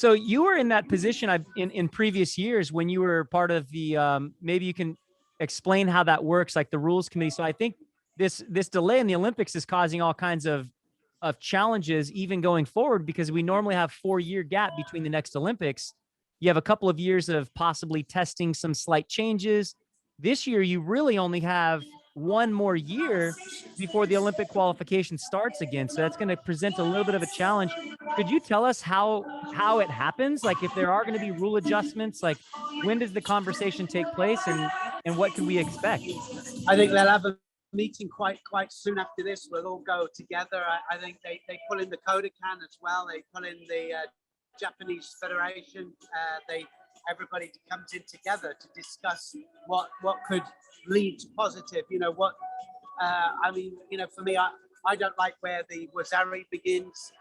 So you were in that position in previous years when you were part of the, maybe you can explain how that works, like the rules committee. So I think this delay in the Olympics is causing all kinds of challenges even going forward, because we normally have 4-year gap between the next Olympics. You have a couple of years of possibly testing some slight changes. This year, you really only have one more year before the Olympic qualification starts again. So that's going to present a little bit of a challenge. Could you tell us how it happens? Like, if there are going to be rule adjustments, like when does the conversation take place, and what could we expect? I think they'll have a meeting quite soon after this. We'll all go together. I think they pull in the Kodokan as well. They pull in the Japanese Federation. Everybody comes in together to discuss what could lead to positive. I mean, for me, I don't like where the Wazari begins.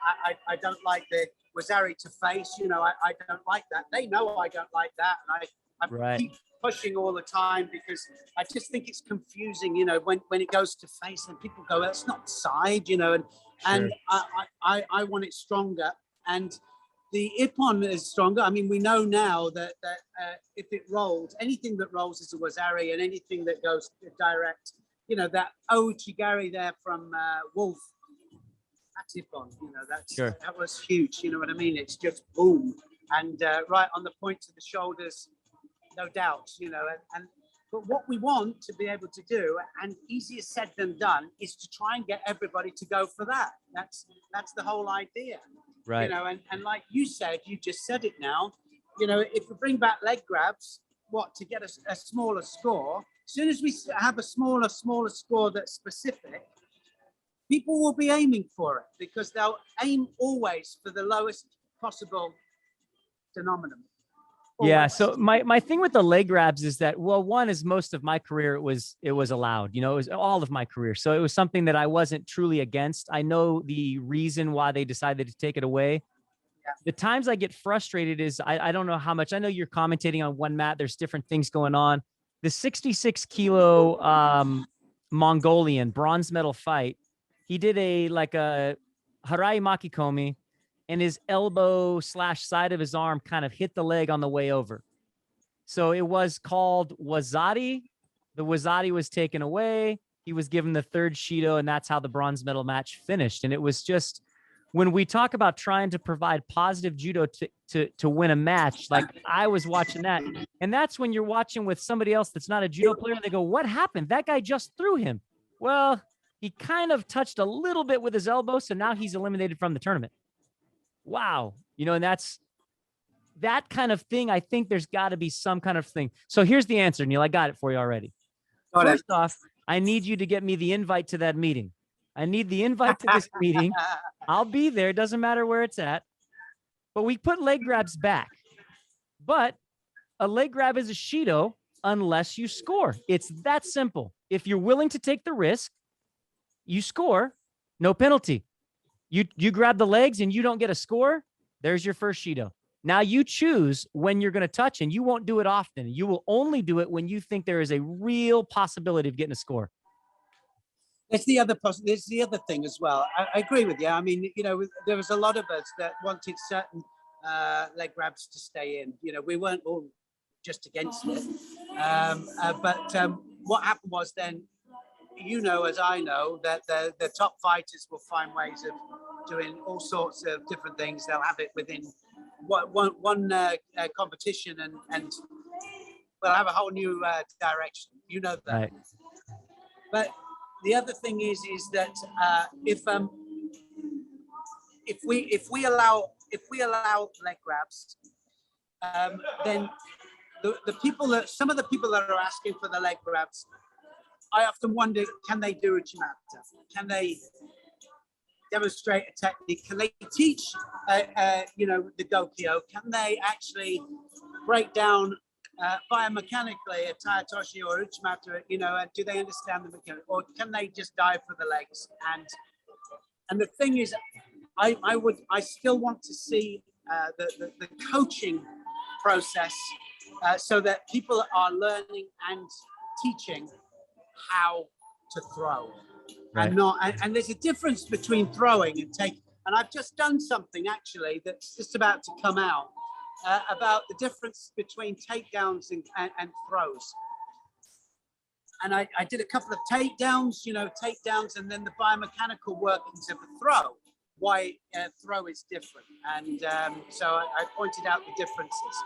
I don't like the Wazari to face. I don't like that. They know I don't like that, and I keep pushing all the time, because I just think it's confusing, when it goes to face and people go, that's not side, and sure. I want it stronger, and the Ippon is stronger. I mean, we know now that if it rolls, anything that rolls is a Wazari, and anything that goes direct, that Ouchigari there from Wolf, that's Ippon, sure. That was huge, you know what I mean? It's just boom, and right on the points of the shoulders, no doubt, but what we want to be able to do, and easier said than done, is to try and get everybody to go for that. That's the whole idea, right? And like you said, you just said it now. If we bring back leg grabs, to get a smaller score. As soon as we have a smaller score that's specific, people will be aiming for it, because they'll aim always for the lowest possible denominator. Yeah. So my thing with the leg grabs is that, well, one is most of my career, it was allowed, it was all of my career. So it was something that I wasn't truly against. I know the reason why they decided to take it away. Yeah. The times I get frustrated is I don't know how much. I know you're commentating on one mat. There's different things going on. The 66 kilo Mongolian bronze medal fight, he did a Harai Makikomi, and his elbow / side of his arm kind of hit the leg on the way over. So it was called Wazari. The Wazari was taken away. He was given the third Shido, and that's how the bronze medal match finished. And it was just, when we talk about trying to provide positive judo to win a match, like I was watching that, and that's when you're watching with somebody else that's not a judo player, and they go, what happened? That guy just threw him. Well, he kind of touched a little bit with his elbow, so now he's eliminated from the tournament. Wow. And that's that kind of thing. I think there's got to be some kind of thing. So here's the answer, Neil. I got it for you already. First off, I need you to get me the invite to that meeting. I need the invite to this meeting. I'll be there. It doesn't matter where it's at. But we put leg grabs back. But a leg grab is a Shido unless you score. It's that simple. If you're willing to take the risk, you score, no penalty. You grab the legs and you don't get a score, there's your first Shido. Now you choose when you're going to touch, and you won't do it often. You will only do it when you think there is a real possibility of getting a score. There's the other thing as well. I agree with you. I mean, there was a lot of us that wanted certain leg grabs to stay in. We weren't all just against it. But what happened was then, as I know, that the top fighters will find ways of doing all sorts of different things. They'll have it within one competition, and we'll have a whole new direction. That. Right. But the other thing is that if we allow leg grabs, then some of the people that are asking for the leg grabs, I often wonder, can they do a Uchimata? Can they demonstrate a technique? Can they teach, the Gokyo? Can they actually break down biomechanically a Tayatoshi or Uchimata, and do they understand the mechanics? Or can they just dive for the legs? And the thing is, I still want to see the coaching process so that people are learning and teaching how to throw, right. And there's a difference between throwing and And I've just done something actually that's just about to come out about the difference between takedowns and throws. And I did a couple of takedowns, and then the biomechanical workings of a throw, why throw is different. And so I pointed out the differences.